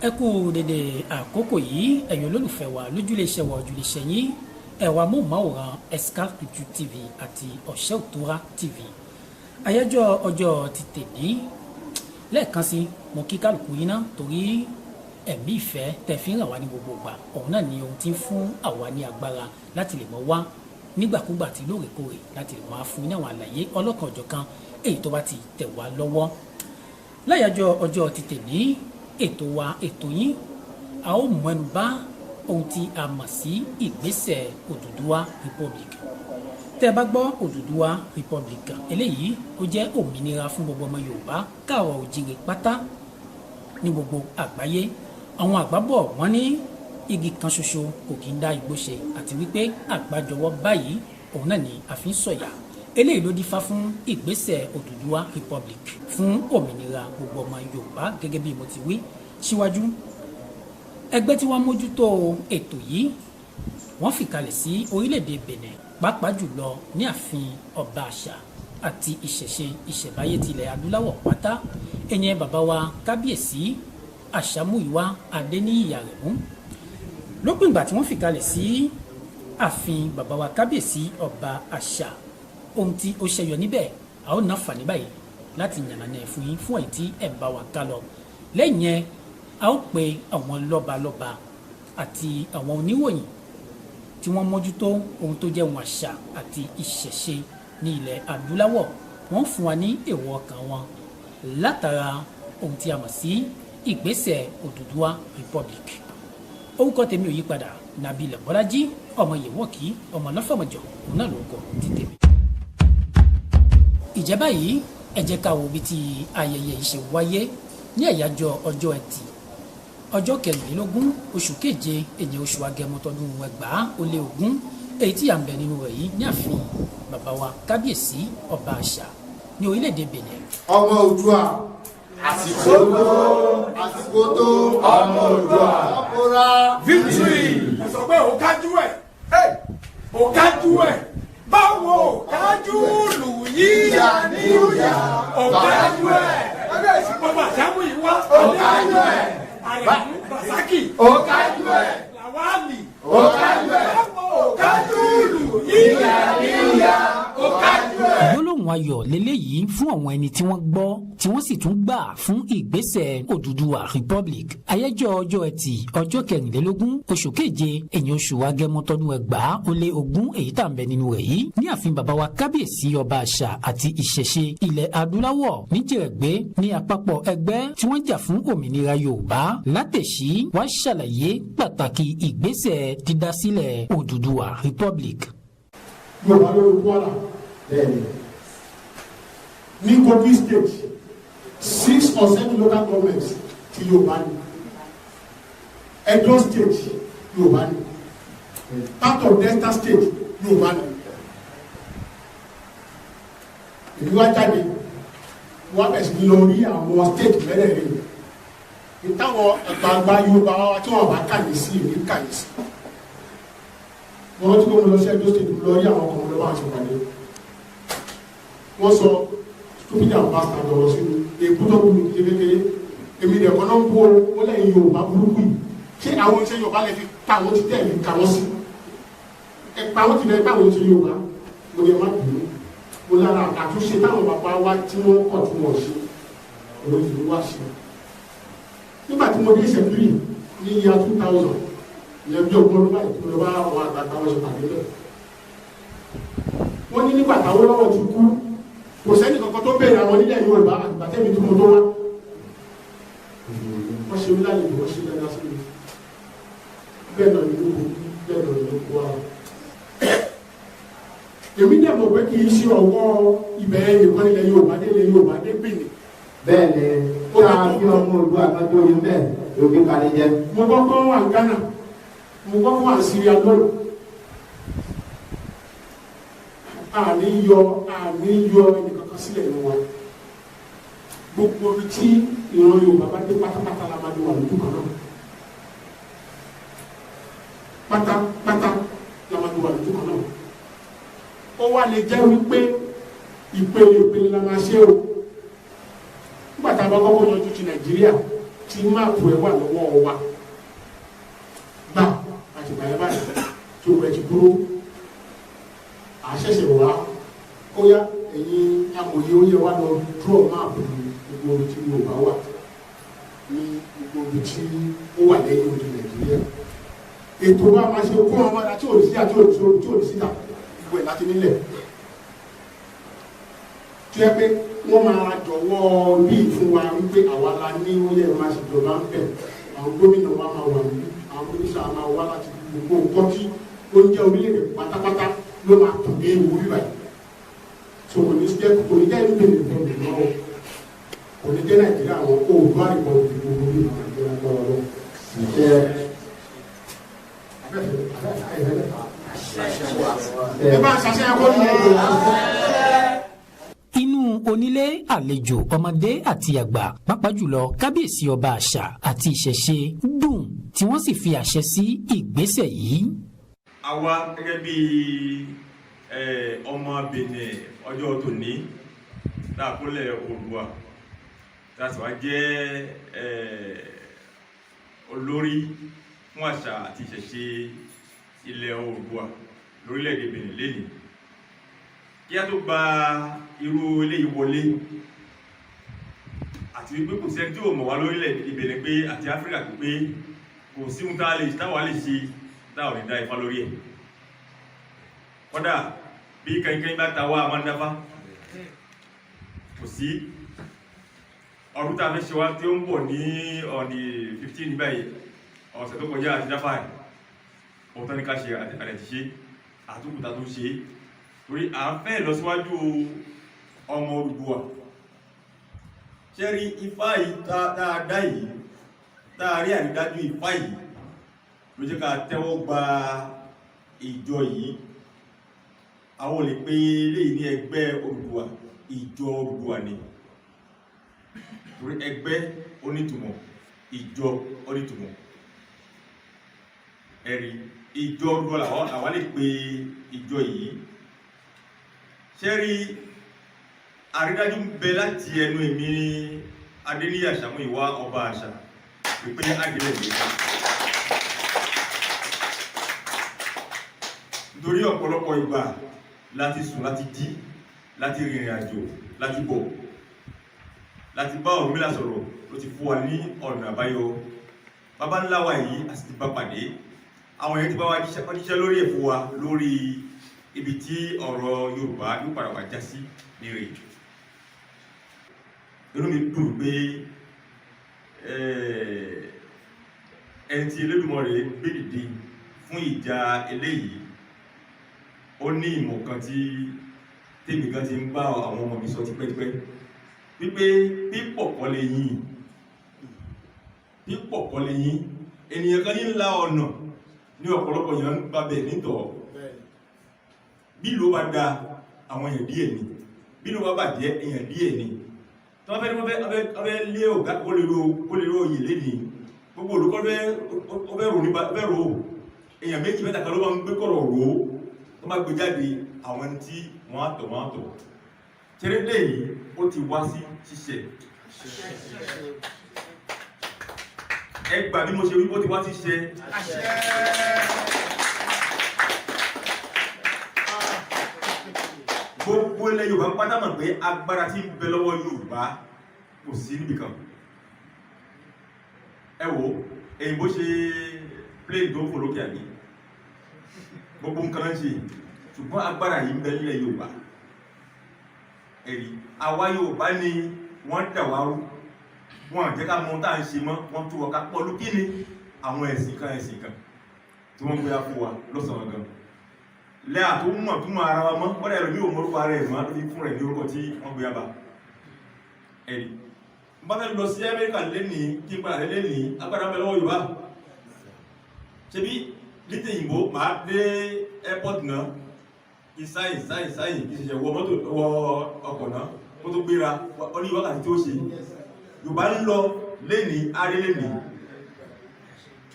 ẹ kú dédé àkókò yìí ẹ̀yin olólùfẹ́ wa lójúléeṣẹ́ wa ojúléeṣẹ́ yín ẹ̀rọ amóhùnmáwòrán Escar Culture TV àti Ọ̀ṣẹ́ Òtúrá TV. àyájọ́ ọjọ́ ti tèmi lẹ́ẹ̀kan sí mo kí kálukú yín náà torí ẹ̀mí ìfẹ́ tẹ̀ fi ń ràn wá ní gbogbo ìgbà òun náà ni ohun tí ń fún àwa ní agbára láti lè mọ wá nígbàkúgbà tí lóòrèkóòrè láti lè máa fún ní àwọn àlàyé ọlọ́kan ọ̀jọ̀kan èyí tó bá ti tẹ̀ wá lọ́wọ́. láyájọ́ ọjọ́ ti tèmi ètò wa ètò yín a ó mẹ́nu bà ohun tí a mọ̀ sí ìgbésẹ̀ Odùduwà Republic. tẹ́ ẹ bá gbọ́ Odùduwà Republic eléyìí ó jẹ́ òmìnira fún gbogbo ọmọ Yorùbá káàrọ̀ òjìrè pátá ní gbogbo àgbáyé. àwọn àgbà bọ̀ wọ́n ní igi kan ṣoṣo kò kí ń dá igbó ṣe àti wípé àgbájọwọ́ báyìí òun náà ni a fi ń sọ̀yà. eléyìí ló dífá fún ìgbésẹ̀ Odùduwà Republic fún òmìnira gbogbo ọmọ Yorùbá gẹ́gẹ́ bí mo ti wí síwájú. ẹgbẹ́ tí wọ́n mójútó ètò yìí wọ́n fìkalẹ̀ sí orílẹ̀-èdè Benin pàápàá jùlọ ní ààfin ọba àṣà àti ìṣẹ̀ṣe ìṣẹ̀báyé tilẹ̀ adúláwọ̀ pátá ẹ̀yẹn bàbá wa kábíyèsí Àṣàmúyìwá Adéníyì Àrẹ̀mú. lópin ìgbà tí wọ́n fìkalẹ̀ sí ààfin bàbá wa kábíyèsí ọba àṣà ohun tí ó ṣẹyọ níbẹ̀ a ó ná fàní báyìí láti yànnàná ẹ̀ fún yín fún èyí tí ẹ̀ ń bá wa ká lọ. lẹ́yìn yẹn a ó pe àwọn lọ́balọ́ba àti àwọn oníròyìn tí wọ́n mójútó ohun tó jẹ́ ohun àṣà àti ìṣẹ̀ṣe ní ilẹ̀ adúláwọ̀ wọ́n fún wa ní èrò ọkàn wọn látara ohun tí a mọ̀ sí ìgbésẹ̀ Odùduwà Republic. orúkọ tèmi ò yí padà Nabilẹ̀ Bọ́lájí ọmọ Yèwọ́kì ọmọ lọ́fọ̀mọ̀jọ òun náà lórúkọ ti tèmi. ìjẹ́ báyìí ẹ jẹ́ ká wo bí ti ayẹyẹ yìí ṣe wáyé ní àyájọ́ ọjọ́ ẹtì ọjọ́ kẹrìnlélógún oṣù keje èyí oṣù Agẹmọ tọdún 2020 èyí tí à ń bẹ nínú rẹ̀ yìí ní ààfin bàbá wa kábíyèsí ọba àṣà ní orílẹ̀-èdè Benin. ọmọ Oòduà àsìkò tó ọmọ Oòduà ọkùnra victory. ẹ sọ pé ó kájú ẹ báwo kájú lù yíyá níyà ó kájú ẹ bàbá Àṣàmúyìwá ó kájú ẹ Àrẹ̀mú Rasaki ó kájú ẹ Làwálì ó kájú ẹ báwo kájú lù yíyá níyà ó kájú ẹ. gbólóhùn ayọ̀ lélẹ́yìí fún àwọn ẹni tí wọ́n gbọ́ tí wọ́n sì tún gbà fún ìgbésẹ̀ Odùduwà Republic. àyájọ́ ọjọ́ ẹtì ọjọ́ kẹrìnlélógún oṣù keje èyí oṣù Agẹmọ tọdún 2020 èyí tá à ń bẹ nínú rẹ̀ yìí ní ààfin bàbá wa kábíyèsí ọba àṣà àti ìṣẹ̀ṣe ilẹ̀ adúláwọ̀ níjẹ̀rẹ̀gbẹ́ ní àpapọ̀ ẹgbẹ́ tí wọ́n jà fún òmìnira Yorùbá látẹ̀sí wá ṣàlàyé pàtàkì ìgbésẹ̀ dídásílẹ̀ Odùduwà Republic. Yorùbá lórí Kwara ní Kogi state 6 or 7 local governments ti Yorùbá ní Edo state Yorùbá ní part of Delta state Yorùbá ní. ìlú wa jáde wọ́n bẹ̀ sí lọ rí àwọn state mẹ́rẹ̀ẹ̀rin ìtàwọn àgbààgbà Yorùbá wa tí wọ́n bá kàyè sí ìwé kàyè sí. wọ́n tí kò mú lọ sí Edo state lọ rí àwọn ọkọ̀ lọ́wọ́ àti ìpàdé. wọ́n sọ stupid ambassador lọ sínú èkó tó kún ní kékeré èmi rẹ̀ kọ́ náà ń kó wọ́n lẹ́yìn Yorùbá burúkú yìí ṣé àwọn iṣẹ́ Yorùbá lè fi pa àwọn ti tẹ̀lé ka wọ́n sí ẹ̀pa àwọn ti lè pa àwọn iṣẹ́ Yorùbá mo lè má bìí mo lára àtúnṣe táwọn bàbá wa tí wọ́n kọ̀ tí wọ́n ṣe òun ìlú wá ṣe. nígbà tí mo dé ìṣẹ́bírì ní year 2000 ìyẹn bí ọgbọ́n ló báyìí tí mo bá àwọn àgbàgbà wọn ṣe pàdé bẹ́ẹ̀. wọ́n ní nígbà táwọn lọ́wọ́ ti kú kò sẹ́ni kankan tó bẹ̀rẹ̀ àwọn nílẹ̀ Yorùbá àgbà tẹ́mi tí mo tó wá wọ́n ṣe wíláyé wọ́n ṣe dáadáa sí mi bẹ́ẹ̀ náà ní gbogbo bẹ́ẹ̀ náà ní gbogbo wa. èmi dẹ̀ mọ̀ pé kì í ṣe ọwọ́ ìbẹ̀rẹ̀ nìkan ilẹ̀ Yorùbá dé ilẹ̀ Yorùbá dé Benin. bẹ́ẹ̀ ni ó máa fi ọmọ Oòduà àgbàdo yìí bẹ́ẹ̀ lóbi kalẹ̀ jẹ. mo kọ́kọ́ wà ní Ghana mo kọ́kọ́ wà ní Syria lọ́rùn. àní yọ ẹnìkankan sílẹ̀ ní wọn gbogbo ibi tí ìran Yorùbá bá dé pátápátá la máa di wà lójú kan náà pátápátá la máa di wà lójú kan náà ó wá lè jẹ́ wípé ìpele la máa ṣe o nígbà tá a bá kọ́kọ́ yanjú ti Nàìjíríà tí máàpù ẹ̀ wà lọ́wọ́ wa gbà àtìgbà ẹ̀ báyìí tí o rẹ̀ ti dúró àṣẹ̀ṣẹ̀ wá ó yá ẹ̀yin amòye ó yẹ wá lọ dúró máàpù gbogbo orí tí Yorùbá wà ní gbogbo orí tí ó wà lẹ́yìn odi Nàìjíríà ètò wa máa ṣe kó àwọn ará tí ò ní sí àti tí ò ní síta gbogbo ẹ̀ láti nílẹ̀ tí ó yẹ pé wọ́n máa jọ̀wọ́ bí fún wa wípé àwa la ní ó yẹ máa ṣèjọba ń bẹ̀ àwọn gómìnà wa máa wà ní àwọn oníṣà máa wá láti gbogbo nǹkan tí ó ń jẹ́ orílẹ̀-èdè pátápátá ló máa tàn dé ìwú bíbá yìí so kò ní jẹ́ ìlú bèèrè ìbẹ̀rẹ̀ náà kò ní jẹ́ Nàìjíríà àwọn òòlù àìmọ̀ ìdìbò orí Nàìjíríà lọ́wọ́ ẹ bá ṣàṣẹ ẹ̀kọ́ nìyẹn. Inú onílé àlejò ọmọdé àti àgbà pàápàá jùlọ kábíyèsí ọba àṣà àti ìṣẹ̀ṣe dùn tí wọ́n sì fi àṣẹ sí ìgbésẹ̀ yìí. Àwa gẹ́gẹ́ bí ọmọ Benin ọjọ́ tòní láàkúnlẹ̀ Oòduà láti wá jẹ́ olórí fún àṣà àti ìṣẹ̀ṣe ilẹ̀ Oòduà lórílẹ̀-èdè Benin lẹ́yìn kí a tó gba irú eléyìí wọlé àti wípé kò sẹ́ni tí ò mọ̀ wá lórílẹ̀-èdè Benin pé àti Áfíríkà pé kò sí ohun táwa lè ṣe táwọn ní dá Ifá lórí ẹ̀ kódà bí kẹ́kẹ́ bá ta wá amádáfá kò sí ọdún tá a fẹ́ ṣe wá tí ó ń bọ̀ ní ọ̀nì 15 ní báyìí ọ̀sẹ̀ tó kọjá àti dáfà ẹ̀ ohun tó ní ká ṣe àrẹ̀ ti ṣe àtúkùtà tó ṣe torí à ń fẹ́ lọ síwájú ọmọ Odùduwà ṣe rí Ifá yìí dáadáa yìí táàrí àrídájú Ifá yìí ló jẹ́ ká tẹ́wọ́ gba ìjọ yìí àwọn olè pé léyìí ní ẹgbẹ́ Odùduwà ìjọ Odùduwà ni torí ẹgbẹ́ onítùmọ̀ ìjọ onítùmọ̀ ẹ̀rí ìjọ Odùduwà làwọn lè pé ìjọ yìí ṣe rí àrídájú ń bẹ láti ẹnu èmi Adéníyì Àṣàmúyìwá ọba àṣà wípé àgbélẹ̀ yìí nítorí ọ̀pọ̀lọpọ̀ ìgbà láti sùn láti jí láti rìnrìn àjò láti bọ̀ láti bá Ọ̀rúnmìlà sọ̀rọ̀ ló ti fún wa ní ọ̀nà àbáyọ bàbá ńlá wa yìí a sì ti bá pàdé àwọn èèyàn ti bá wa jíṣẹ́ lórí ẹ̀ fún wa lórí ibi tí ọ̀rọ̀ Yorùbá yóò padà wá já sí nírè inú mi dùn pé ẹni tí Elédùmarè gbé dìde fún ìjà eléyìí ó ní ìmọ̀ kan tí tèmi kan ti ń bá àwọn ọmọ mi sọ tipẹ́tipẹ́ wípé pípọ̀ kọ́ lè yìn pípọ̀ kọ́ lè yìn ènìyàn kan ní ńlá ọ̀nà ní ọ̀pọ̀lọpọ̀ èèyàn ń gbàbẹ̀ nítọ̀ bí ló bá da àwọn èèyàn díẹ̀ ni bí ló bá bàjẹ́ èèyàn díẹ̀ ni tí wọ́n fẹ́ lé ọ̀gá kó lè ro òye lénìí gbogbo olùkọ́ fẹ́ rò èèyàn méjì mẹ́ta kan ló máa ń gbé kọ̀rọ̀ rò ó tó máa gbé jáde àwọn tí wọ́n á tọ̀ ṣeré yìí ó ti wá sí ṣíṣe ẹgbà bí mo ṣe wí ó ti wá sí ṣíṣe gbogbo ilẹ̀ Yorùbá ń pátá mọ̀ pé agbára tí ń bẹ lọ́wọ́ Yorùbá kò sí níbìkan ẹ wò èyí bó ṣe plane tó fò lókè àbí gbogbo nǹkan náà ṣe ṣùgbọ́n agbára yìí ń bẹ nílẹ̀ Yorùbá ẹ̀rí àwa Yorùbá ni wọ́n dà wá rú wọ́n jẹ́ ká mọ̀ tá à ń ṣe mọ́ wọ́n tó wọ́n ká pọ̀lú kí ni àwọn ẹ̀sìn kan tí wọ́n gbé fún wa lọ́sàn-án gan lẹ́yà tó mọ̀ tó mọ̀ ara wa mọ́ wọ́n dẹ̀ lómi ò mọ́rúkọ ara ẹ̀ mọ́ lórí fún rẹ̀ ní orúkọ tí wọ́n gbé bá ẹ̀rí n bá fẹ́ lọ sí Amẹ́ríkà lẹ́nìí kí n padà lẹ́nìí agbára bẹ lọ́wọ́ Yorùbá ṣebí lítẹ̀ òyìnbó máa dé airport náà kí sáyìn kí ṣẹ̀ṣẹ̀ wọ mọ́tò wọ ọkọ̀ náà kó tó gbéra ó ní wákàtí tí ó ṣe Yorùbá ń lọ lẹ́nìí aré lẹ́nìí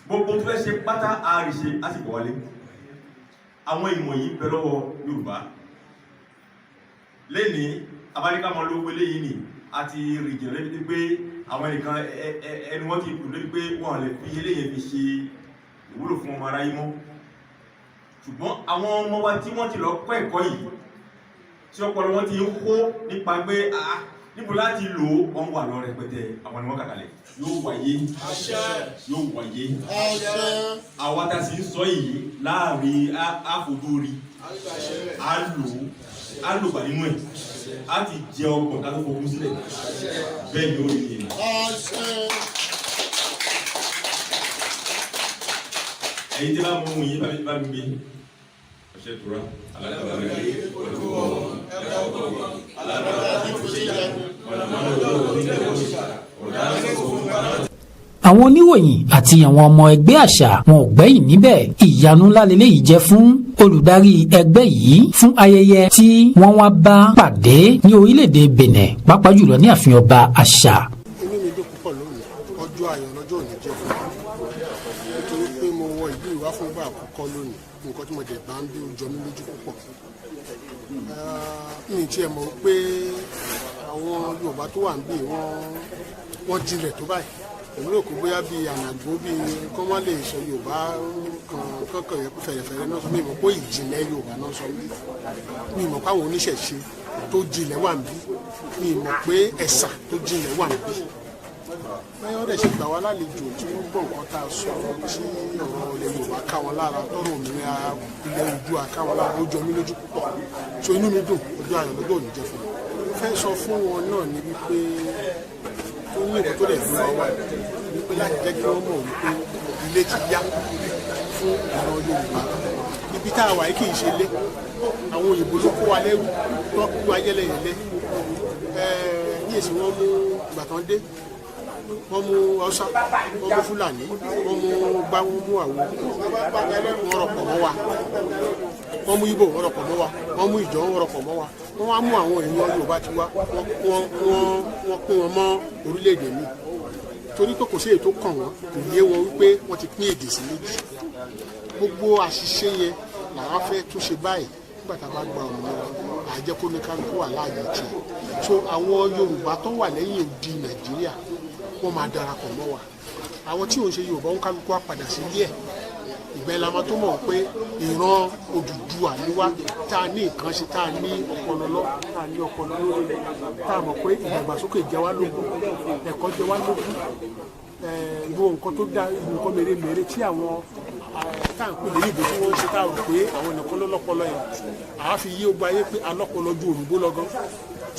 gbogbo tó fẹ́ ṣe pátá àríṣe àsìkò wálé àwọn ìmọ̀ yìí bẹ lọ́wọ́ Yorùbá lẹ́nìí abáríkà mọ́ ló gbélé yìí ni àti rìjìn lẹ́bí pé àwọn ẹnìkan ẹni wọ́n ti kù lórí pé wọ́n lè fi eléyìí fi ṣe ìwúlò fún ọmọ aráyé mọ́ ṣùgbọ́n àwọn ọmọ wa tí wọ́n ti lọ kọ́ ẹ̀kọ́ yìí tí ọpọlọ wọn ti ń kó nípa pé níbo láti lò wọ́n wà lọ rẹpẹtẹ àwọn ni wọ́n kàkàlẹ̀ yóò wáyé àwọn tàbí ń sọ yìí láàrin àfojúrí á lò bà nínú ẹ̀ á ti jẹ ọgbọ̀n ká tó fokún sílẹ̀ bẹ́ẹ̀ ni ó rí ní ẹ̀yìn tí bá mú ohun yìí bá mi gbé ọ̀ṣẹ́ tura àwọn oníròyìn àti àwọn ọmọ ẹgbẹ́ àṣà wọn ò gbẹ́yìn níbẹ̀. ìyanu ńlá leléyìí jẹ́ fún olùdarí ẹgbẹ́ yìí fún ayẹyẹ tí wọ́n wá bá pàdé ní orílẹ̀-èdè Benin pàápàá jùlọ ní ààfin ọba àṣà. inú mi dùn púpọ̀ lónìí ọjọ́ ayọ̀ lọ́jọ́ òní jẹ́ fún mi nítorí pé mo wọ ìlú ìwá fún ìgbà àkọ́kọ́ lónìí nǹkan tí mo dẹ̀ bá ń bí ó jọ mí lójú púpọ̀ mi tiẹ̀ mọ̀ pé àwọn Yorùbá tó wà ń bí wọ́n jinlẹ̀ tó báyìí èmi rò kó bóyá bíi ànàgbó bíi kọ́ wọ́n lè sọ Yorùbá kankan yẹn kó fẹ̀rẹ̀fẹ̀rẹ̀ náà sọ mi mọ̀ pé ìjìnlẹ̀ Yorùbá náà sọ mi mọ̀ pé àwọn oníṣẹ̀ṣe tó jinlẹ̀ wà ń bí mi mọ̀ pé ẹ̀sà tó jinlẹ̀ wà ń bí báyọ̀ dẹ̀ ṣe gbà wá lálejò tí wọ́n gbọ́ nǹkan tá a sọ tí ọ̀rọ̀ ilẹ̀ Yorùbá ká wọn lára tọrọ òmìnira ilẹ̀ Oòduà ká wọn lára ó jọ mí lójú púpọ̀ so inú mi dùn ọjọ́ ayọ̀ lọ́jọ́ òní jẹ́ fún mi fẹ́ sọ fún wọn náà ní wípé tó ní ìwé tó lè fi wá wípé láti jẹ́ kí wọ́n mọ̀ wípé ilé ti yá fún ọ̀rọ̀ Yorùbá ibi tá a wà yìí kì í ṣe lé àwọn òyìnbó ló kó wa lẹ́rú tó kú ayẹlẹyẹlẹ ní èsì wọn mú ìgbà tán dé wọ́n mú Haúsá wọ́n mú Fúlàní wọ́n mú gbá wọ́n mú àwo wọ́n rọpò mọ́ wa wọ́n mú Ìgbò wọ́n rọpò mọ́ wa wọ́n mú Ìjọ wọ́n rọpò mọ́ wa wọ́n wá mú àwọn èèyàn Yorùbá ti wá wọ́n pín wọn mọ́ orílẹ̀-èdè mi torí pé kò sí èyí tó kàn wọ́n kò yé wọn wípé wọ́n ti pín èdè sí méjì gbogbo àṣìṣe yẹn làwọn fẹ́ tún ṣe báyìí nígbà tá a bá gba òmìnira àjẹkó ní kálukú wà láàyè tiẹ̀ so àwọn Yorùbá tó wà lẹ́yìn odi Nàìjíríà wọ́n máa darapọ̀ mọ́ wa àwọn tí òun ṣe Yorùbá ń kálukú á padà sí ilé ẹ̀ ìgbẹ́ la máa tó mọ̀ pé ìran Odùduwà ni wá tá a ní nǹkan ṣe tá a ní ọpọlọ lórí tá a mọ̀ pé ìdàgbàsókè jẹ wá lógún ẹ̀kọ́ jẹ wá lógún gbogbo nǹkan tó dá nǹkan mèremère tí àwọn táǹpì lè yìnbó tí wọ́n ń ṣe tá a rò pé àwọn nìkan ló lọ́pọlọ yẹn àá fi yí ogbó ayé pé alọ́pọlọ ju òyìnbó lọ́gán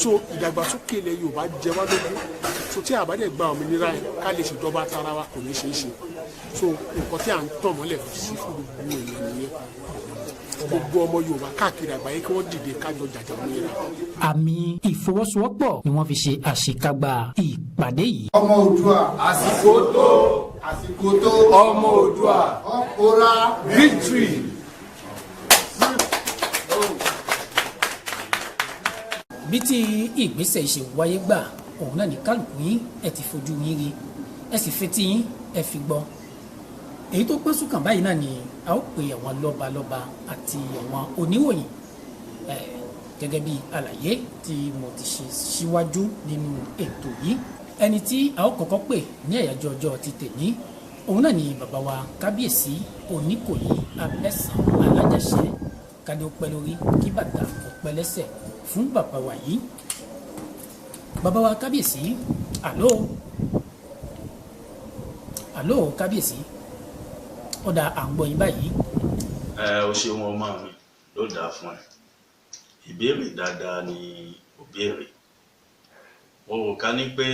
so ìdàgbàsókè ilẹ̀ Yorùbá jẹ wá lógún so tí àbádẹ́ gba òmìnira yẹn ká lè ṣèjọba tara wa kò ní ṣeé ṣe so nǹkan tí à ń tàn mọ́lẹ̀ sí fún gbogbo èèyàn nìyẹn gbogbo ọmọ Yorùbá káàkiri àgbáyé kí wọ́n dìde kájọ jàjà òmìnira. àmì ìfọwọ́sowọ́pọ̀ ni wọ́n fi ṣe àṣekágbá ìpàdé yìí. ọmọ Oòduà àsìkò tó ọmọ Oòduà ọ̀pọ̀ra victory. bí tí ìgbésẹ̀ ṣe wáyé gbà òun náà ní kálukú yín ẹ ti fojú yín rí ẹ sì fetí yín ẹ fi gbọ́ èyí tó pẹ́ sùkàn báyìí náà ni a ó pe àwọn lọ́balọ́ba àti àwọn oníròyìn gẹ́gẹ́ bí àlàyé tí mo ti ṣe síwájú nínú ètò yìí ẹni tí a ó kọ́kọ́ pè ní àyájọ́ ọjọ́ ti tèmi òun náà ni bàbá wa kábíyèsí Oníkòyí Abẹ́sàn Alájàṣẹ kádé ó pẹ́ lórí kí bàtà ó pẹ́ lẹ́sẹ̀ fún bàbá wa yìí bàbá wa kábíyèsí àló kábíyèsí ọ̀dà à ń gbọ́ yín báyìí. O ṣeun ọmọ mi ló dáa fún ẹ ìbéèrè dáadáa ni ó béèrè mo rò ká ní pé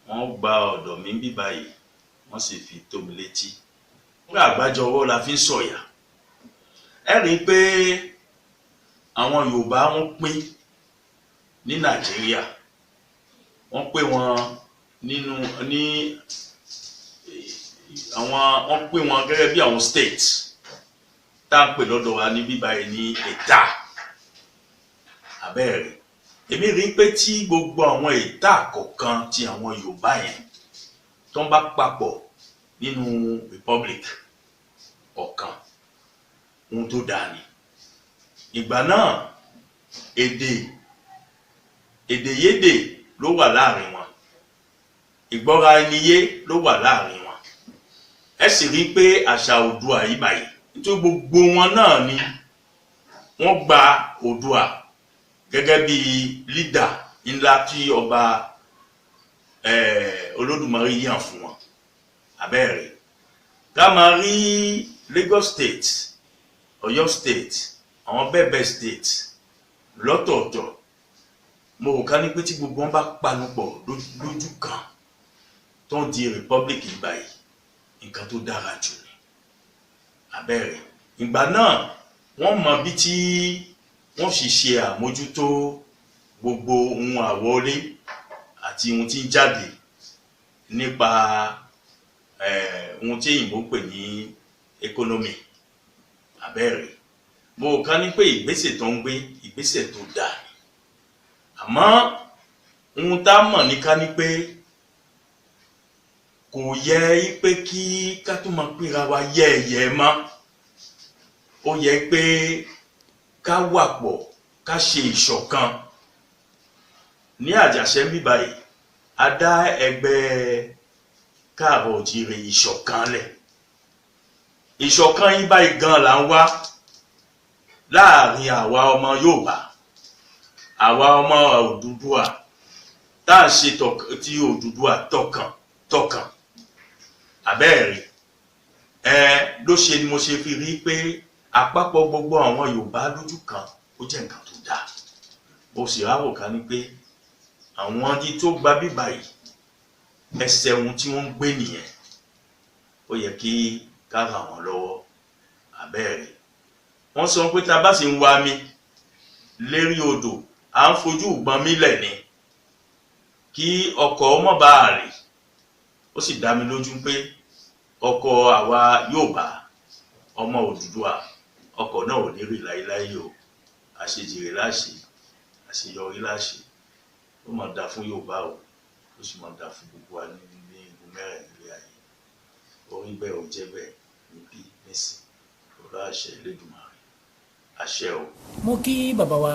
wọ́n gba ọ̀dọ̀ mi bí báyìí wọ́n sì fi tó mi létí nígbà àgbájọ ọwọ́ la fi ń sọ̀yà ẹ rí i pé àwọn Yorùbá wọ́n pín ní Nàìjíríà wọ́n pín wọn wọ́n pín wọn gẹ́gẹ́ bí àwọn states tá a pè lọ́dọ̀ wa ní bíbáyìí ní ẹ̀dá abẹ́rẹ́ èmi rí pé tí gbogbo àwọn ẹ̀dá kọ̀ọ̀kan ti àwọn Yorùbá yẹn tó ń bá papọ̀ nínú republic ọ̀kan ohun tó dáa ni ìgbà náà èdèyédè ló wà láàrin wọn, ìgbọ́ra ẹni yé ló wà láàrin wọn. Ẹ sì rí pé àṣà Oòduà yìí báyìí nítorí gbogbo wọn náà ni wọ́n gba Oòduà gẹ́gẹ́ bí lídà ńlá tí ọba Olódùmarè yàn fún wọn. Abẹ́rẹ́ ká máa rí Lagos State, Ọ̀yọ́ State, àwọn bẹ́ẹ̀bẹ́ẹ̀ State lọ́tọ̀ọ̀tọ̀. Mo rò ká ní pé tí gbogbo wọn bá panupọ̀ lójú kan tó ń di republic báyìí, nǹkan tó dára jù ni. Abẹ́rẹ́ ìgbà náà wọ́n mọ bí tí wọ́n fi ṣe àmójútó gbogbo ohun àwọlé àti ohun tí ń jáde nípa ohun tí èyìnbó pè ní economy. Abẹ́rẹ́ mo ká ní pé ìgbésẹ̀ tó ń gbé ìgbésẹ̀ tó dáa ni. Àmọ́ ohun tá mọ̀ ní ká ní pé kò yẹ pé kí ká tó máa pera wa yẹ̀yẹ́ mọ́. Ó yẹ pé ká wà pọ̀ ká ṣe ìṣọ̀kan. Ní Àjàṣẹ́ ń bí báyìí a dá ẹgbẹ́ Káàárọ̀ Oòjíire ìṣọ̀kan lẹ̀. Ìṣọ̀kan yín báyìí gan là ń wá láàrin àwa ọmọ Yorùbá, àwa ọmọ Odùduwà tá à ń ṣe ti Odùduwà tọkàn. Abẹ́rẹ́ ló ṣe ni mo ṣe fi rí pé àpapọ̀ gbogbo àwọn Yorùbá lójú kan ó jẹ́ nǹkan tó dáa. Mo sì ráwò ká ní pé àwọn tí tó gba bíbá yìí ẹsẹ̀ ohun tí wọ́n ń gbé nìyẹn. Ó yẹ kí ká ràn wọ́n lọ́wọ́. Abẹ́rẹ́ wọ́n sọ pé tá a bá sì ń wá mi lérí odò à ń fojú ìgbọ́n mílẹ̀ ni kí ọkọ̀ ọmọ bá rè. Ó sì dá mi lójú pé ọkọ̀ àwa Yorùbá ọmọ Odùduwà ọkọ̀ náà ò ní rì láéláé o. Àṣejìrè láṣe, àṣeyọrí láṣe. Ó máa dà fún Yorùbá o, ó sì máa dà fún gbogbo wa ní igun mẹ́rin ilé ayé. Orí bẹ́ẹ̀ ò jẹ́ bẹ́ẹ̀ níbí nísìn. Ọ̀rọ̀ àṣẹ Elédùmarè, àṣẹ o. Mo kí bàbá wa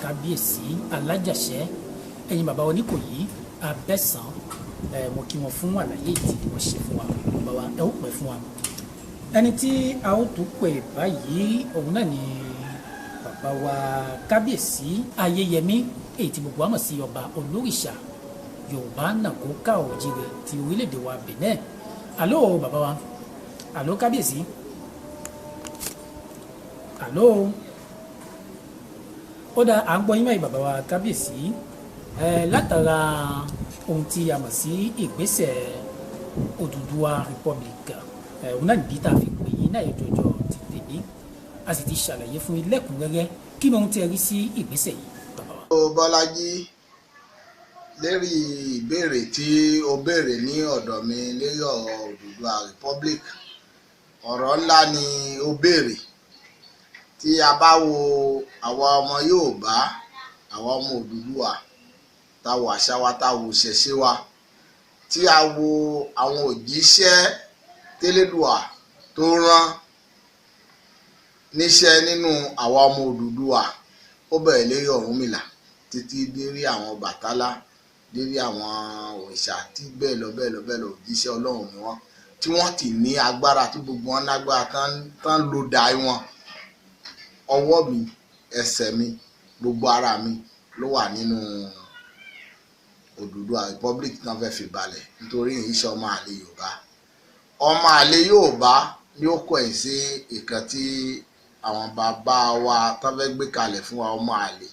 kábíyèsí Alájàṣẹ́, ẹ̀yin bàbá Oníkòyí Abẹ́sàn. Mo kí wọn fún àlàyé tí wọ́n ṣe fún wa. Bàbá wa ẹ ó pẹ́ fún wa. Ẹni tí a ó tún pè báyìí òun náà ni bàbá wa kábíyèsí Ayéyẹmí, èyí tí gbogbo wa mọ̀ sí ọba olórìṣà Yorùbá Nàgó Káàárọ̀ Oòjíire ti orílẹ̀-èdè wa Benin. Àló bàbá wa, àló kábíyèsí, àló. Ó dá à ń gbọ́ yín báyìí bàbá wa kábíyèsí. Látara ohun tí a mọ̀ sí ìgbésẹ̀ Odùduwà Republic, òun náà nìdí tá a fi pè yín náà jọjọ ti tèmi. A sì ti ṣàlàyé fún yín lẹ́kùnrẹ́rẹ́ kí ni ohun tí ẹ rí sí ìgbésẹ̀ yìí bàbá wa. Bọ́lájí, lérí ìbéèrè tí o béèrè ní ọ̀dọ̀ mi lérí ọ̀rọ̀ Odùduwà Republic, ọ̀rọ̀ ńlá ni o béèrè. Tí a bá wo àwa ọmọ Yorùbá, àwa ọmọ Odùduwà, táwo àṣà wa, táwo ìṣẹ̀ṣe wa, tí a wo àwọn òjíṣẹ́ tẹ́lẹ̀dùà tó rán níṣẹ́ nínú àwa ọmọ Odùduwà, ó bẹ̀rẹ̀ lérí Ọ̀rúnmìlà títí dérí àwọn Bàtálá, dérí àwọn òrìṣà tí bẹ́ẹ̀ lọ òjíṣẹ́ Ọlọ́run ni wọ́n, tí wọ́n ti ní agbára, tí gbogbo wọn lágbára tán ló dá wọn. Ọwọ́ mi, ẹsẹ̀ mi, gbogbo ara mi ló wà nínú Odùduwà Republic tán fẹ́ fi balẹ̀, nítorí ìṣe ọmọ àlè Yorùbá. Ọmọ àlè Yorùbá ni ó kọ̀ ẹ̀ sí ìkan tí àwọn bàbá wa tán fẹ́ gbé kalẹ̀ fún wa. Ọmọ àlè,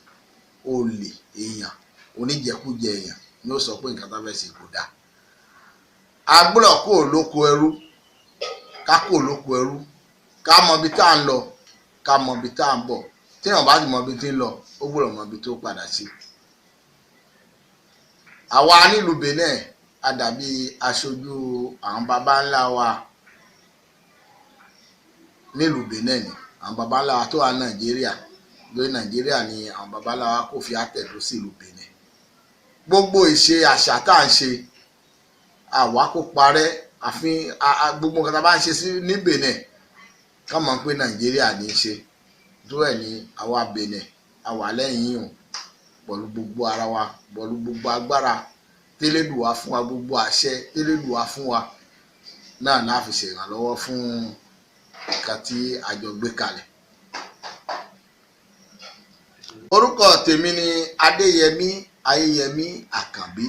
olè èèyàn, oníjẹkújẹ èèyàn ni ó sọ pé nǹkan tán fẹ́ ṣe kò dáa. A gbọ́dọ̀ kó lóko ẹrú, ká kó lóko ẹrú, ká mọ ibi tá à ń lọ, ká mọ ibi tá à ń bọ̀. Téèyàn bá ti mọ ibi tí ń lọ, ó gbọ́dọ̀ mọ ibi tó padà sí. Àwa nílùú Benin a dàbí aṣojú àwọn baba ńlá wa nílùú Benin ni. Àwọn baba ńlá wa tó wà Nàìjíríà, lórí Nàìjíríà ni àwọn baba ńlá wa kò fi àtẹ̀dó sí ìlú Benin. Gbogbo ìṣe àṣà tá à ń ṣe àwa kó parẹ́, àfin gbogbo nǹkan tá a bá ń ṣe sí ní Benin ká mọ̀ pé Nàìjíríà ní í ṣe. tó ẹ̀ ní àwa Benin àwa lẹ́yìn yìí pẹ̀lú gbogbo ara wa pẹ̀lú gbogbo agbára tẹ́lẹ̀dùwà fún wa gbogbo àṣẹ tẹ́lẹ̀dùwà fún wa náà láfi ṣèrànlọ́wọ́ fún nǹkan tí àjọ gbé kalẹ̀. Orúkọ tèmi ni Adéyẹmí Ayéyẹmí Àkànbí,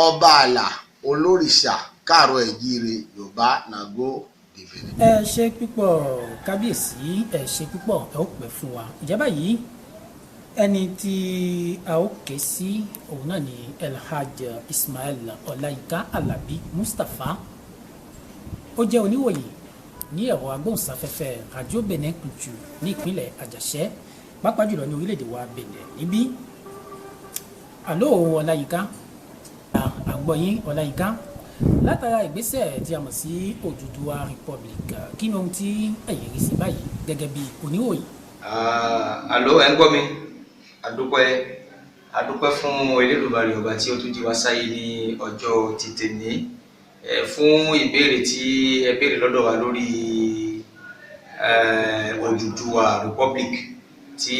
ọba àlà olórìṣà káàrọ̀ ẹ̀jíire Yorùbá Nàgó dìbẹ̀rẹ̀. ẹ ṣe púpọ̀ kábíyèsí, ẹ ṣe púpọ̀, ẹ ó pẹ́ fún wa. ìjọba yìí ẹni tí a ó ké sí òun náà ni Elhaj Ismail Ọláyínká Alábí Mustapha. ó jẹ́ oníròyìn ní ẹ̀rọ agbóhùnsáfẹ́fẹ́ Radio Benin Culture ní ìpínlẹ̀ Àjàṣẹ́, pàápàá jùlọ ní orílẹ̀-èdè wa Benin níbí. àló Ọláyínká, àgbọ̀yìn Ọláyínká, látara ìgbésẹ̀ tí a mọ̀ sí Odùduwà Republic, kí ni ohun tí ẹ̀yin rí sí báyìí gẹ́gẹ́ bí oníròyìn? àló ẹ̀ ń gbọ́ mi? adúpẹ́ fún Elédùmarè ọba tí ó tún jí wá sáyé ní ọjọ́ ti tèmi, fún ìbéèrè tí ẹ béèrè lọ́dọ̀ wa lórí Odùduwà Republic tí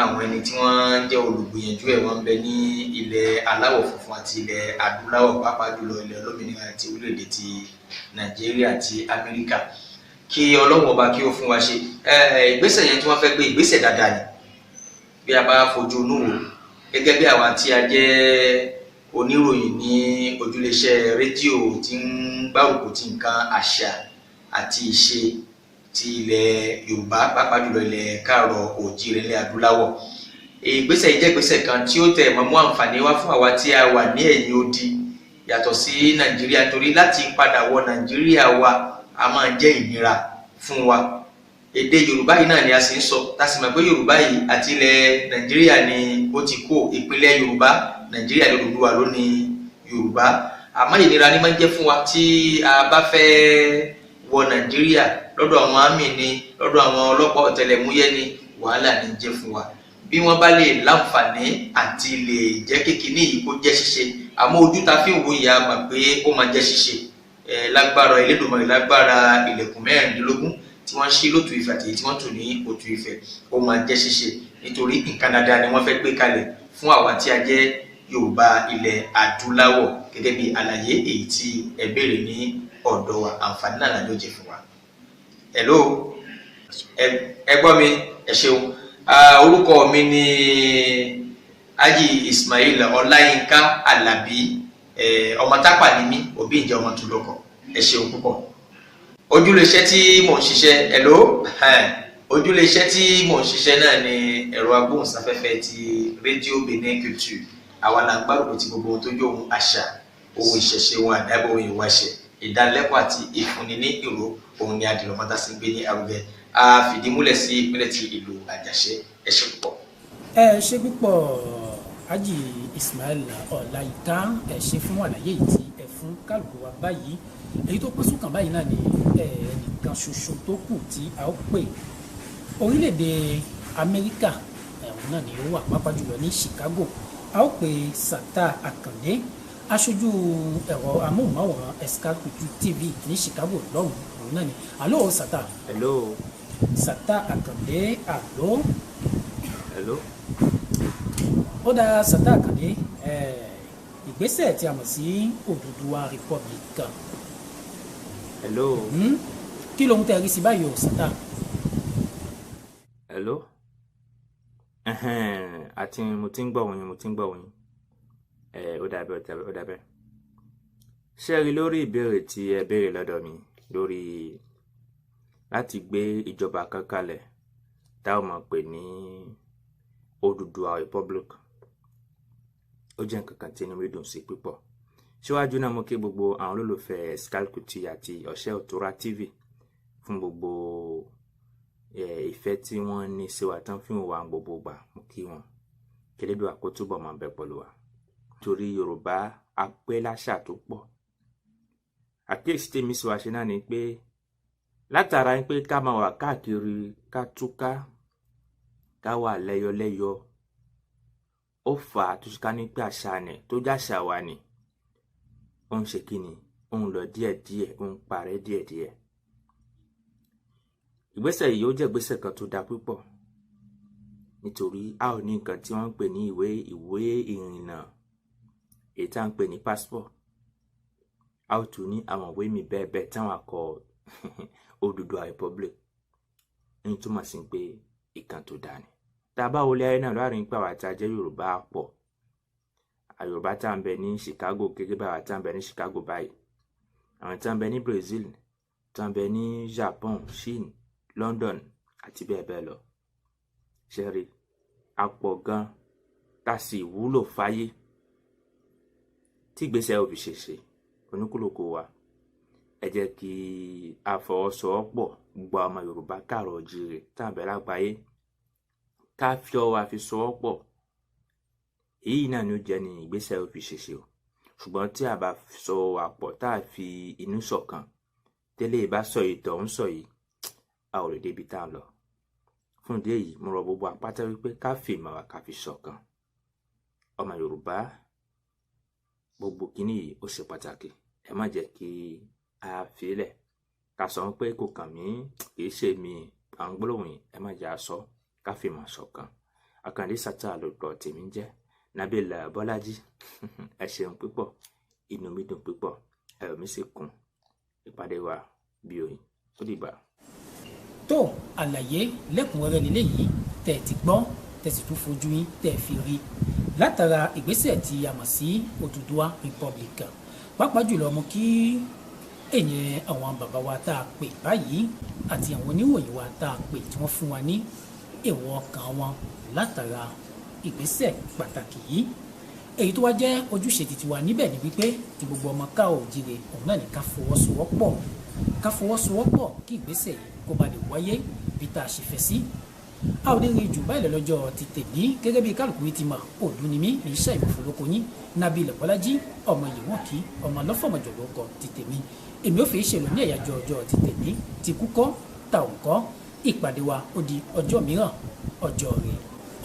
àwọn ẹni tí wọ́n jẹ́ olùgbìyànjú ẹ̀ wọ́n ń bẹ ní ilẹ̀ aláwọ̀ funfun àti ilẹ̀ adúláwọ̀, pàápàá jùlọ ilẹ̀ olómìnira àti orílẹ̀-èdè ti Nàìjíríà àti Amẹ́ríkà. Kí Ọlọ́run ọba kí ó fún wa ṣe. Ìgbésẹ̀ yẹn tí wọ́n fẹ́ gbé ìgbésẹ̀ dáadáa ni bí a bá fojú inú wò, gẹ́gẹ́ bí àwa tí a jẹ́ oníròyìn ní ojúléeṣẹ́ rédíò tí ń gbárùkù ti nǹkan àṣà àti ìṣe ti ilẹ̀ Yorùbá, pàápàá jùlọ ilẹ̀ káàrọ̀ oòjíire ilẹ̀ adúláwọ̀. Ìgbésẹ̀ yìí jẹ́ ìgbésẹ̀ kan tí ó tẹ̀ mọ́ mú àǹfààní wá fún àwa tí a wà ní ẹ̀yìn odi yàtọ̀ sí Nàìjíríà, torí láti padà wọ Nàìjíríà wa a máa jẹ́ ìnira fún wa. Èdè Yorùbá yìí náà ni a sì ń sọ, tá sì mọ̀ pé Yorùbá yìí àti ilẹ̀ Nàìjíríà ni ó ti kó ìpínlẹ̀ Yorùbá, Nàìjíríà Odùduwà ló ní Yorùbá. Àmọ́ ìnira ni máa ń jẹ́ fún wa tí a bá fẹ́ wọ Nàìjíríà lọ́dọ̀ àwọn àmì ni, lọ́dọ̀ àwọn ọlọ́pàá ọ̀tẹlẹ̀múyẹ́ ni, wàhálà ní jẹ́ fún wa. Bí wọ́n bá lè láǹfààní àti lè jẹ́ kékeré yìí kó jẹ́ ṣíṣe, àmọ́ ojú ta fi ń wo ìyá mà pé ó máa jẹ́ ṣíṣe. Lágbára Elédùmarè, lágbára ilẹ̀kùn 16 tí wọ́n ṣí lótú Ifẹ̀ àti tí wọ́n tò ní Òtù Ifẹ̀, ó máa jẹ́ ṣíṣe, nítorí nǹkan dáadáa ni wọ́n fẹ́ gbé kalẹ̀ fún àwa tí a jẹ́ Yorùbá ilẹ̀ adúláwọ̀, gẹ́gẹ́ bí àlàyé èyí tí ẹ béèrè ní ọ̀dọ̀ wa. Àǹfààní náà ló jẹ́ fún wa. Hello, ẹ gbọ́ mi? Ẹ ṣeun. Orúkọ mi ni Haji Ismail Ọláyínká Alábí, ọmọ Tápà ni mí, òbí ìjẹ́ ọmọ Tulọkọ. Ẹ ṣeun púpọ̀. Ojúléeṣẹ́ tí mò ń ṣiṣẹ́, hello, ojúléeṣẹ́ tí mò ń ṣiṣẹ́ náà ni ẹ̀rọ agbóhùnsáfẹ́fẹ́ ti Radio Benin Culture. Àwa la ń gbárùkù ti gbogbo ohun tó jẹ́ ohun àṣà, ohun ìṣẹ̀ṣe, ohun àdábọ̀, ohun ìwáṣẹ̀, ìdánilẹ́kọ̀ọ́ àti ìfúnni ní ìró, ohun ni Adìrọ̀ Mọ́tà sí gbé ní arúgbẹ́. A fìdí múlẹ̀ sí ìpínlẹ̀ ti ìlú Àjàṣẹ́. Ẹ ṣe púpọ̀. ẹ ṣe púpọ̀ Haji Ismail Ọláyínká, ẹ ṣe fún àlàyé yìí tí ẹ fún kálukú wa báyìí. Èyí tó pín sùkàn báyìí náà ni ẹnìkan ṣoṣo tó kù tí a ó pè. Orílẹ̀-èdè Amẹ́ríkà ẹ̀wọ̀n náà ni ó wà, pàápàá jùlọ ní Chicago. A ó pè Sata Akande, aṣojú ẹ̀rọ amóhùnmáwòrán Escalcutu TV ní Chicago lọ́hùn òun náà ni. Àló Sata. Hello. Sata Akande, àló. Hello. Ó dá Sata Akande, ìgbésẹ̀ tí a mọ̀ sí Odùduwà Republic. Hello. Kí ló ń tẹ́ rí sí báyìí o Sata? Hello. Àti mo ti ń gbọ́ wọ̀nyí, ó dàbẹ̀. Ṣé rí lórí ìbéèrè tí ẹ béèrè lọ́dọ̀ mi lórí láti gbé ìjọba kan kalẹ̀ tá ò mọ̀ pé ní Odùduwà Republic, ó jẹ́ nǹkan kan tí inú mi dùn sí púpọ̀. Síwájú náà mo kí gbogbo àwọn olólùfẹ́ Escalcutu àti Ọ̀ṣẹ́ Òtúrá TV fún gbogbo ìfẹ́ tí wọ́n ní sí wa tán fi ń wà gbogbo gbà. Mo kí wọn, kí Elédùà kó túbọ̀ máa bẹ pẹ̀lú wa, torí Yorùbá a pé láṣà tó pọ̀. Àkíyèsí tèmi sí wa ṣe náà ni pé látara pé ká máa wà káàkiri, ká túká, ká wà lẹ́yọlẹ́yọ, ó fà á tó ká ní pé àṣà ni tó jáṣà wa ni ó ń ṣe kíni, ó ń lọ díẹ̀díẹ̀, ó ń parẹ́ díẹ̀díẹ̀. Ìgbésẹ̀ yìí ó jẹ́ ìgbésẹ̀ kan tó dá púpọ̀ nítorí a ò ní nǹkan tí wọ́n ń pè ní ìwé ìrìnnà èyí tá à ń pè ní passport. A ò tún ní àwọn ìwé mi bẹ́ẹ̀ bẹ́ẹ̀ táwọn akọ Odùduwà Republic ní túmọ̀ sí pé ìkan tó dáa ni. Tá a bá wọlé ayé náà láàrin pé àwa tá a jẹ́ Yorùbá pọ̀. Yorùbá tá à ń bẹ ní Chicago gẹ́gẹ́ bí àwa tá à ń bẹ ní Chicago báyìí. Àwọn tá à ń bẹ ní Brazil, tá à ń bẹ ní Japan, China, London àti bẹ́ẹ̀ bẹ́ẹ̀ lọ. Ṣẹ́rí a pọ̀ gan tá a sì wúlò fáyé tí ìgbésẹ̀ òbí ṣe ṣe oníkúlùkù wa. Ẹ jẹ́ kí a fọwọ́sowọ́pọ̀ gbogbo ọmọ Yorùbá káàárọ̀ oòjíire tá à ń bẹ lágbàáyé ká fi ọwọ́ àfi sowọ́pọ̀. Èyí náà ni ó jẹ́ ní ìgbésẹ̀ òbí ṣe ṣe o. Ṣùgbọ́n tí a bá sọ àpọ̀ tá a fi inú ṣọ̀kan tẹ́lẹ̀ bá sọ yìí tọ̀ ń sọ yìí a ò lè débi tá a lọ. Fún ìdí èyí mo rọ gbogbo apáta wípé ká fi ìmọ̀ wa ká fi ṣọ̀kan. Ọmọ Yorùbá gbogbo kínní yìí ó ṣe pàtàkì. Ẹ má jẹ́ kí a filẹ̀ ká sọ pé kò kàn mí kì í ṣe mi à ń gbólóhùn yìí. Ẹ má jẹ́ a sọ ká fi ìmọ̀ ṣọ̀kan. Àkàndé Sàtà lórúkọ tèmi ń jẹ́ Nabil Bọ́lájí. Ẹ ṣeun púpọ̀, inú mi dùn púpọ̀, ẹ̀rọ mi sì kún. Ìpàdé wa bí oyin ó dìgbà. tó àlàyé lẹ́kùnrẹ́rẹ́ nílé yìí tẹ̀ ti gbọ́ tẹ̀ sì tún fojú yín tẹ̀ fi rí látara ìgbésẹ̀ tí a mọ̀ sí Odùduwà Republic. Pàápàá jùlọ mo kí èèyàn àwọn bàbá wa tá a pè báyìí àti àwọn oníròyìn wa tá a pè tí wọ́n fún wa ní èrò ọkàn wọn látara ìgbésẹ̀ pàtàkì yìí. Èyí tó wá jẹ́ ojúṣe títí wa níbẹ̀ ni wípé tí gbogbo ọmọ káàárọ̀ oòjíire òun náà ní ká fọwọ́sowọ́pọ̀ kí ìgbésẹ̀ yìí kó ba lè wáyé bí tá a ṣe fẹ́ sí. A ò ní rí jù báyìí lọ́jọ́ ti tèmi gẹ́gẹ́ bí kálukú yìí ti mọ̀ òdu ni mí ní iṣẹ́ ìmọ̀fọ́lọ́kọ yín Nabil Bọ́lájí ọmọ ìwọ̀n kí ọmọ lọ́fọ̀mọ̀jọ̀lọ́ ọkọ̀ ti tèmi. Èmi ò fi ṣèlú ní ẹ̀yájọ́ ọjọ́ ti tèmi ti kú kọ́ ta ò kọ́. Ìpàdé wa ó di ọjọ́ mìíràn ọjọ́ rẹ̀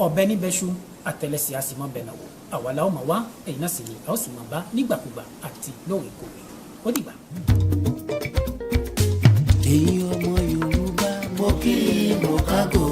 ọ̀bẹ níbẹ̀ṣu àtẹlẹsẹ̀ àsìmọ́ bẹ̀nà wò àwa la ó máa wá ẹ̀yin náà sì ni a ó sì máa bá nígbàkúgbà àti lóòrèkóòrè ó dìgbà. ẹ̀yin ọmọ Yorùbá mo kí mo kágò.